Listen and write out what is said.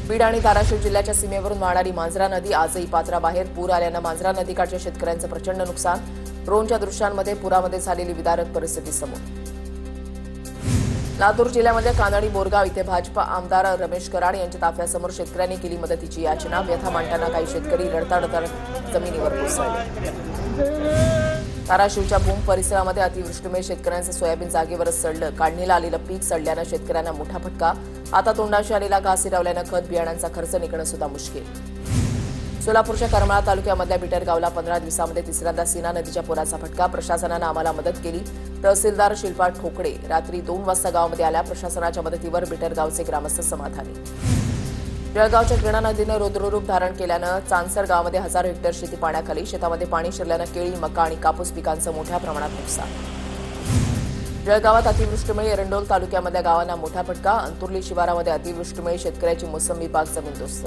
बीड आणि धाराशिव जिल्ह्याच्या सीमेवरून वाहणारी मांजरा नदी आजही पात्राबाहेर. पूर आल्यानं मांजरा नदीकाठच्या शेतकऱ्यांचं प्रचंड नुकसान. ड्रोनच्या दृश्यांमध्ये पुरामध्ये झालेली विदारक परिस्थिती समोर. लातूर जिल्ह्यामध्ये कानडी बोरगाव इथे भाजपा आमदार रमेश कराड यांच्या ताफ्यासमोर शेतकऱ्यांनी केली मदतीची याचना. व्यथा मांडताना काही शेतकरी रडतारडता जमिनीवर कोसळले. धाराशिवच्या भूम परिसरामध्ये अतिवृष्टीमुळे शेतकऱ्यांचं सोयाबीन जागेवरच सडलं. काढणीला आलेलं पीक सडल्यानं शेतकऱ्यांना मोठा फटका. हातातोंडाशी आलेला घास हिरावल्यानं खत बियाणांचा खर्च निघणं सुद्धा मुश्किल. सोलापूरच्या करमाळा तालुक्यामधल्या बिटरगावला 15 दिवसांमध्ये तिसऱ्यांदा सीना नदीच्या पुराचा फटका. प्रशासनानं आम्हाला मदत केली. तहसीलदार शिल्पा ठोकडे रात्री 2 वाजता गावामध्ये आल्या. प्रशासनाच्या मदतीवर बिटरगावचे ग्रामस्थ समाधानी. जळगावच्या गिरणा नदीनं रौद्ररूप धारण केल्यानं चांसर गावामध्ये हजारो हेक्टर शेती पाण्याखाली. शेतामध्ये पाणी शिरल्यानं केळी, मका आणि कापूस पिकांचं मोठ्या प्रमाणात नुकसान. जळगावात अतिवृष्टीमुळे एरंडोल तालुक्यामधल्या गावांना मोठा फटका. अंतुर्ली शिवारामध्ये अतिवृष्टीमुळे शेतकऱ्याची मोसंबी बाग जमीनदोस्त.